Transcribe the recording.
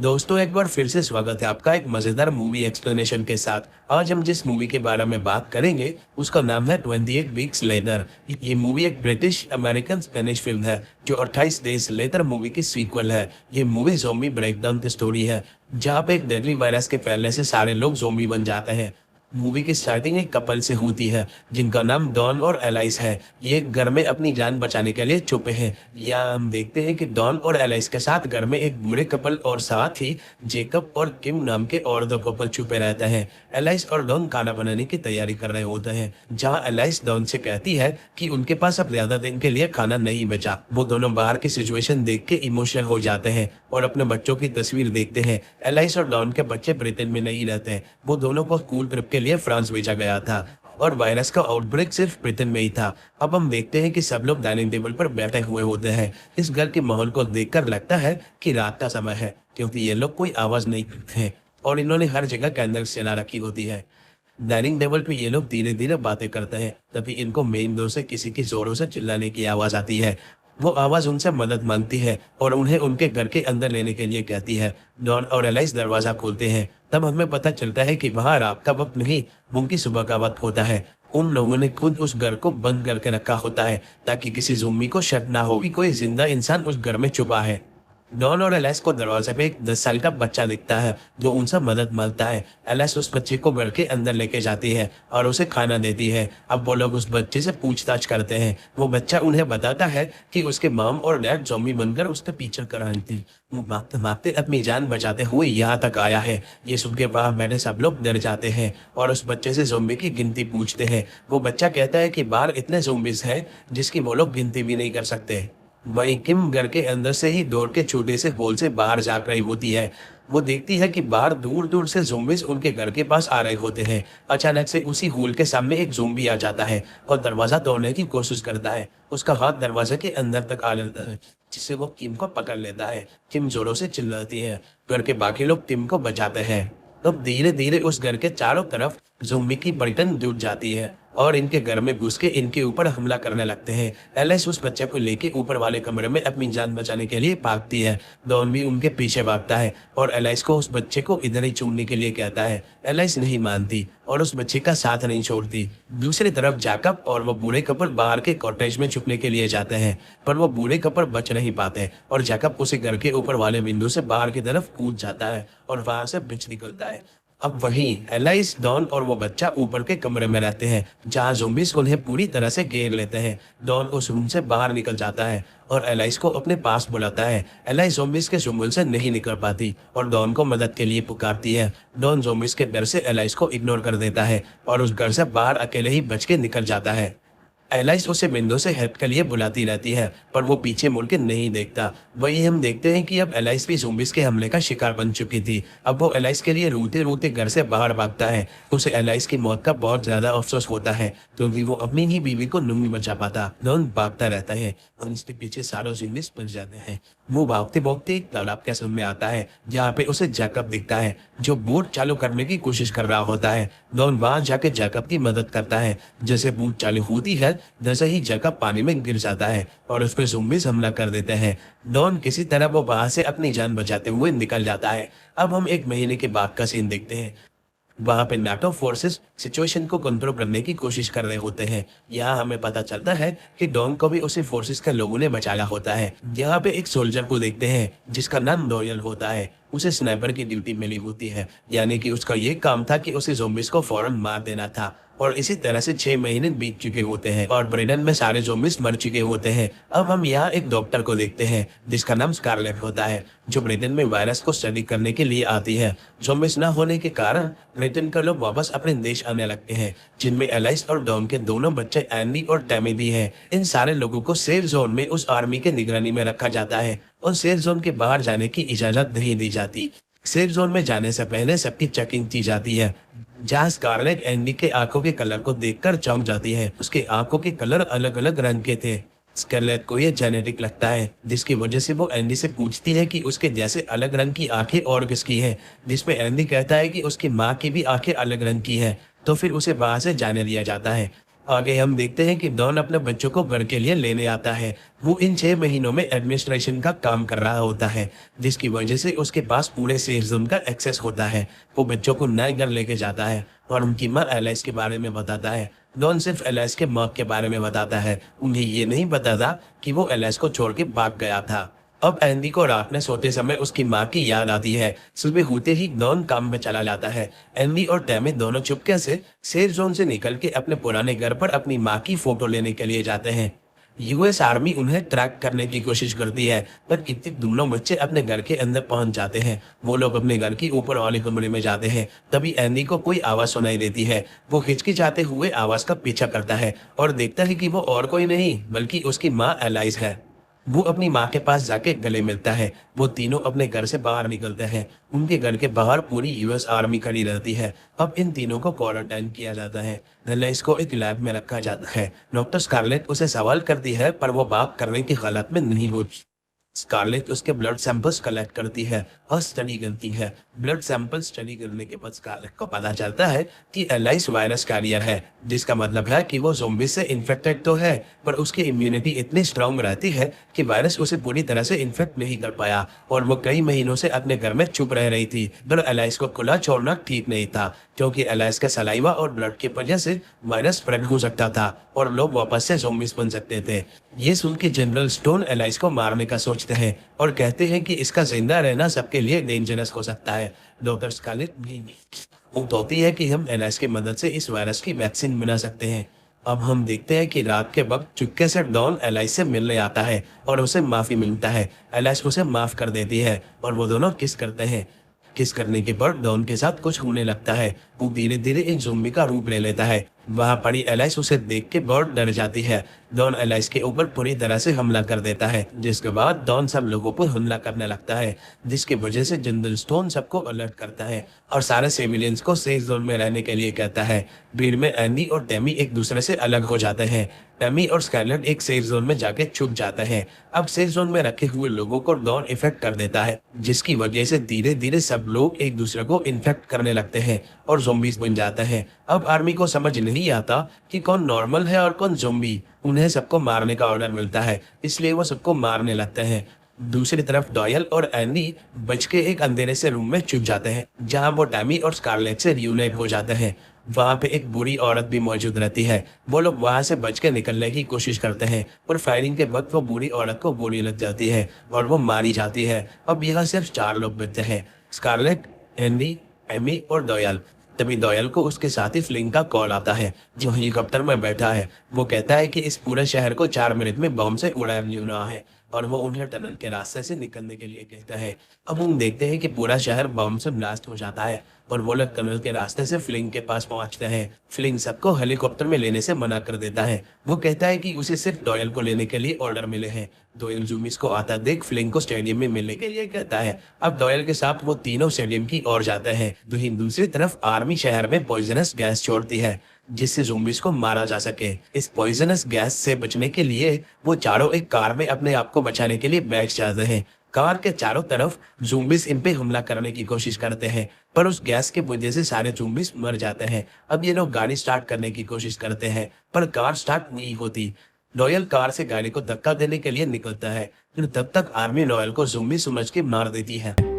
दोस्तों, एक बार फिर से स्वागत है आपका एक मजेदार मूवी एक्सप्लेनेशन के साथ। आज हम जिस मूवी के बारे में बात करेंगे उसका नाम है 28 वीक्स लेटर। ये मूवी एक ब्रिटिश अमेरिकन स्पेनिश फिल्म है जो 28 डेज लेटर मूवी की सीक्वल है। ये मूवी ज़ॉम्बी ब्रेकडाउन की स्टोरी है जहाँ पे एक डेडली वायरस के फैलने से सारे लोग ज़ॉम्बी बन जाते हैं। मूवी की स्टार्टिंग एक कपल से होती है जिनका नाम डॉन और एलाइस है। ये घर में अपनी जान बचाने के लिए छुपे हैं। यहाँ हम देखते हैं कि डॉन और एलाइस के साथ घर में एक बूढ़े कपल और साथ ही जेकब और किम नाम के और दो कपल छुपे रहते हैं। एलाइस और डॉन खाना बनाने की तैयारी कर रहे होते हैं जहाँ एलाइस डॉन से कहती है कि उनके पास अब ज्यादा दिन के लिए खाना नहीं बचा। वो दोनों बाहर की सिचुएशन देख के इमोशनल हो जाते हैं और अपने बच्चों की तस्वीर देखते हैं। एलाइस और डॉन के बच्चे ब्रिटेन में नहीं रहते। वो दोनों को स्कूल ट्रिप के लिए फ्रांस भेजा गया था और वायरस का आउटब्रेक सिर्फ ब्रिटेन में ही था। अब हम देखते हैं कि सब लोग डाइनिंग टेबल पर बैठे हुए होते हैं। इस घर के माहौल को देखकर लगता है कि रात का समय है क्योंकि ये लोग कोई आवाज नहीं करते हैं और इन्होंने हर जगह कैंडल्स जला रखी होती है। डाइनिंग टेबल पे ये लोग धीरे धीरे बातें करते हैं, तभी इनको मेन डोर से किसी की जोरों से चिल्लाने की आवाज आती है। वो आवाज उनसे मदद मांगती है और उन्हें उनके घर के अंदर लेने के लिए कहती है। डॉन और एलाइस दरवाजा खोलते हैं। तब हमें पता चलता है कि वहाँ रात का वक्त नहीं उनकी सुबह का वक्त होता है। उन लोगों ने खुद उस घर को बंद करके रखा होता है ताकि किसी ज़ॉम्बी को शक ना हो कि कोई जिंदा इंसान उस घर में छुपा है। डॉन और एलेस को दरवाजे पे एक 10 साल का बच्चा दिखता है जो उनसे मदद मांगता है। एलेस उस बच्चे को घर के अंदर लेके जाती है और उसे खाना देती है। अब वो लोग उस बच्चे से पूछताछ करते हैं। वो बच्चा उन्हें बताता है कि उसके मॉम और डैड ज़ॉम्बी बनकर उसका पीछा कर रहे थे। वो भागते भागते अपनी जान बचाते हुए यहाँ तक आया है। ये सुन के बाहर बैठे सब लोग डर जाते हैं और उस बच्चे से ज़ॉम्बी की गिनती पूछते हैं। वो बच्चा कहता है कि बाहर इतने ज़ॉम्बीज़ हैं जिसकी वो लोग गिनती भी नहीं कर सकते। वहीं किम घर के अंदर से ही दौड़ के छोटे से होल से बाहर झांक रही होती है। वो देखती है कि बाहर दूर दूर से ज़ॉम्बीज़ उनके घर के पास आ रहे होते हैं। अचानक से उसी होल के सामने एक ज़ॉम्बी आ जाता है और दरवाजा तोड़ने की कोशिश करता है। उसका हाथ दरवाजे के अंदर तक आ जाता है जिससे वो किम को पकड़ लेता है। किम जोरों से चिल्लाती है। घर के बाकी लोग किम को बचाते हैं। तब धीरे धीरे उस घर के चारों तरफ ज़ॉम्बी की पलटन जुट जाती है और इनके घर में घुस के इनके ऊपर हमला करने लगते हैं। एलिस उस बच्चे को लेके ऊपर वाले कमरे में अपनी जान बचाने के लिए भागती है। डॉन भी उनके पीछे भागता है और एलिस को उस बच्चे को इधर ही चूमने के लिए कहता है। एलिस नहीं मानती और उस बच्चे का साथ नहीं छोड़ती। दूसरी तरफ जैकब और वो बूढ़े कपल बाहर के कॉटेज में छुपने के लिए जाते हैं पर वो बूढ़े कपल बच नहीं पाते और जैकब उसे घर के ऊपर वाले विंडो से बाहर की तरफ कूद जाता है और वहां से बच निकलता है। अब वहीं एलाइस, डॉन और वो बच्चा ऊपर के कमरे में रहते हैं जहां ज़ॉम्बीज़ उन्हें पूरी तरह से घेर लेते हैं। डॉन उस रूम से बाहर निकल जाता है और एलाइस को अपने पास बुलाता है। एलाइस ज़ॉम्बीज़ के चुंगल से नहीं निकल पाती और डॉन को मदद के लिए पुकारती है। डॉन ज़ॉम्बीज़ के डर से एलाइस को इग्नोर कर देता है और उस घर से बाहर अकेले ही बच के निकल जाता है। एलाइस उसे विंडो से हेल्प के लिए बुलाती रहती है पर वो पीछे मुड़ के नहीं देखता। वही हम देखते हैं कि अब एलाइस भी ज़ॉम्बीज़ के हमले का शिकार बन चुकी थी। अब वो एलाइस के लिए रोते रोते घर से बाहर भागता है। उसे एलाइस की मौत का बहुत ज्यादा अफसोस होता है क्योंकि वो अपनी ही बीवी को नहीं बचा पाता। डॉन भागता रहता है और इसके पीछे सारे ज़ॉम्बीज़ बच जाते हैं। वो भागते भागते एक तालाब के सामने आता है जहाँ पे उसे जैकब दिखता है जो बोट चालू करने की कोशिश कर रहा होता है। डॉन वहां जाके जैकब की मदद करता है। जैसे बोट चालू होती है जैसे ही जैकब पानी में गिर जाता है और उस पर ज़ॉम्बीज़ हमला कर देते हैं। डॉन किसी तरह वो वहां से अपनी जान बचाते हुए निकल जाता है। अब हम 1 महीने के बाद का सीन देखते हैं। वहां पे नाटो फोर्सेस सिचुएशन को कंट्रोल करने की कोशिश कर रहे होते हैं। यहाँ हमें पता चलता है कि डॉन को भी उसी फोर्सेस के लोगों ने बचाया होता है। यहाँ पे एक सोल्जर को देखते हैं जिसका नाम डॉयल होता है। उसे स्नाइपर की ड्यूटी मिली होती है यानी कि उसका ये काम था कि उसे ज़ॉम्बीज़ को फौरन मार देना था। और इसी तरह से 6 महीने बीत चुके होते हैं और ब्रिटेन में सारे ज़ॉम्बीज़ मर चुके होते हैं। अब हम यहाँ एक डॉक्टर को देखते हैं जिसका नाम स्कारलेट होता है जो ब्रिटेन में वायरस को स्टडी करने के लिए आती है। ज़ॉम्बीज़ ना होने के कारण ब्रिटेन के लोग वापस अपने देश आने लगते हैं जिनमें एलाइस और डॉन के दोनों बच्चे एंडी और टैमी भी हैं। इन सारे लोगों को सेफ जोन में उस आर्मी के निगरानी में रखा जाता है और सेफ जोन के बाहर जाने की इजाजत नहीं दी जाती। सेफ जोन में जाने से पहले सबकी चेकिंग की जाती है जहाँ स्कारलेट एंडी के आंखों के कलर को देखकर चौंक जाती है। उसके आंखों के कलर अलग अलग रंग के थे। स्कारलेट को यह जेनेटिक लगता है जिसकी वजह से वो एंडी से पूछती है कि उसके जैसे अलग रंग की आंखें और किसकी है, जिसमें एंडी कहता है कि उसकी माँ की भी आंखें अलग रंग की है। तो फिर उसे वहां से जाने दिया जाता है। आगे हम देखते हैं कि डॉन अपने बच्चों को घर के लिए लेने आता है। वो इन 6 महीनों में एडमिनिस्ट्रेशन का काम कर रहा होता है, जिसकी वजह से उसके पास पूरे सेफ जोन का एक्सेस होता है। वो बच्चों को नए घर लेके जाता है और उनकी माँ एलाइस के बारे में बताता है। डॉन सिर्फ एलाइस के माँ के बारे में बताता है, उन्हें ये नहीं बताता कि वो एलाइस को छोड़ के भाग गया था। अब एंडी को रात में सोते समय उसकी माँ की याद आती है। सुबह होते ही डॉन काम में चला जाता है। एंडी और टैमी दोनों चुपके से सेफ जोन से निकल के अपने पुराने घर पर अपनी माँ की फोटो लेने के लिए जाते हैं। यूएस आर्मी उन्हें ट्रैक करने की कोशिश करती है, पर इतने दोनों बच्चे अपने घर के अंदर पहुंच जाते हैं। वो लोग अपने घर की ऊपर वाले कमरे में जाते हैं। तभी एंडी को कोई आवाज सुनाई देती है। वो हिचकिचाते हुए आवाज का पीछा करता है और देखता है कि वो और कोई नहीं बल्कि उसकी माँ एलाइस है। वो अपनी माँ के पास जाके गले मिलता है। वो तीनों अपने घर से बाहर निकलते हैं। उनके घर के बाहर पूरी यूएस आर्मी खड़ी रहती है। अब इन तीनों को क्वारंटाइन किया जाता है। एलाइस को एक लैब में रखा जाता है। डॉक्टर स्कारलेट उसे सवाल करती है, पर वो बात करने की हालत में नहीं होती। स्कारलेट उसके ब्लड सैंपल्स कलेक्ट करती है और स्टडी करती है। ब्लड सैंपल स्टडी करने के बाद स्कारलेट को पता चलता है कि एलाइस वायरस कैरियर है, जिसका मतलब है कि वो ज़ॉम्बी से इन्फेक्टेड तो है, पर उसकी इम्यूनिटी इतनी स्ट्रांग रहती है कि वायरस उसे पूरी तरह से इन्फेक्ट नहीं कर पाया और वो कई महीनों से अपने घर में चुप रह रही थी। पर एलाइस को खुला छोड़ना ठीक नहीं था, क्योंकि एलाइस के सलाइवा और ब्लड की वजह से वायरस स्प्रेड हो सकता था और लोग वापस से ज़ॉम्बीज बन सकते थे। ये सुन के जनरल स्टोन एलाइस को मारने का सोचते हैं और कहते हैं कि इसका जिंदा रहना सबके लिए डेंजरस हो सकता है। डॉक्टर स्कारलेट उम्मीद होती है कि हम एलाइस की मदद से इस वायरस की वैक्सीन बना सकते हैं। अब हम देखते हैं कि रात के वक्त चुपके से डॉन एलाइस से मिलने आता है और उसे माफी मिलता है। एलाइस उसे माफ कर देती है और वो दोनों किस करते हैं। किस करने के बाद डॉन के साथ कुछ होने लगता है। वो धीरे धीरे एक ज़ॉम्बी का रूप ले लेता है। वहां पड़ी एलाइस उसे देख के बहुत डर जाती है। डॉन एलाइस के ऊपर पूरी तरह से हमला कर देता है, जिसके बाद डॉन सब लोगों पर हमला करने लगता है, जिसकी वजह से जनरल स्टोन सबको अलर्ट करता है और सारे सिविलियंस को सेफ जोन में रहने के लिए कहता है। भीड़ में एंडी और टैमी एक दूसरे से अलग हो जाते हैं। टैमी और स्कारलेट एक सेफ जोन में जाके छुप जाते हैं। अब सेफ जोन में रखे हुए लोगों को डॉन इफेक्ट कर देता है, जिसकी वजह से धीरे धीरे सब लोग एक दूसरे को इन्फेक्ट करने लगते हैं और ज़ॉम्बीज बन जाते हैं। अब आर्मी को समझ नहीं आता कि कौन नॉर्मल है और कौन ज़ॉम्बी। उन्हें सबको मारने का ऑर्डर मिलता है, इसलिए वो सबको मारने लगते हैं। दूसरी तरफ डॉयल और एंडी बच के एक अंधेरे से रूम में छुप जाते हैं, जहां वो टैमी और स्कारलेट से रियूनाइट हो जाते हैं। वहां पे एक बुरी औरत भी मौजूद रहती है। वो लोग वहां से बच के निकलने की कोशिश करते हैं, पर फायरिंग के वक्त वो बुरी औरत को गोली लग जाती है और वो मारी जाती है। अब यहाँ सिर्फ 4 लोग बचते हैं, स्कारलेट, एंडी, एमी और डॉयल। तभी डॉयल को उसके साथी फ्लिंग का कॉल आता है, जो हेलीकॉप्टर में बैठा है। वो कहता है कि इस पूरे शहर को 4 मिनट में बम से उड़ाना है और वो उन्हें टनल के रास्ते से निकलने के लिए कहता है। अब हम देखते हैं कि पूरा शहर बम से ब्लास्ट हो जाता है और वो लोग टनल के रास्ते से फ्लिंग के पास पहुंचते हैं। फ्लिंग सबको हेलीकॉप्टर में लेने से मना कर देता है। वो कहता है कि उसे सिर्फ डॉयल को लेने के लिए ऑर्डर मिले हैं। डॉयल ज़ूमीज़ को आता देख फ्लिंग को स्टेडियम में मिलने के लिए कहता है। अब डॉयल के साथ वो तीनों स्टेडियम की ओर जाते हैं। दूसरी तरफ आर्मी शहर में पॉइजनस गैस छोड़ती है, जिससे ज़ॉम्बीज़ को मारा जा सके। इस पॉइजनस गैस से बचने के लिए वो चारों एक कार में अपने आप को बचाने के लिए बैठ जाते हैं। कार के चारों तरफ ज़ॉम्बीज़ इन पे हमला करने की कोशिश करते हैं, पर उस गैस की वजह से सारे ज़ॉम्बीज़ मर जाते हैं। अब ये लोग गाड़ी स्टार्ट करने की कोशिश करते हैं, पर कार स्टार्ट नहीं होती। डॉयल कार से गाड़ी को धक्का देने के लिए निकलता है, फिर तब तक आर्मी डॉयल को ज़ॉम्बी समझ के मार देती है।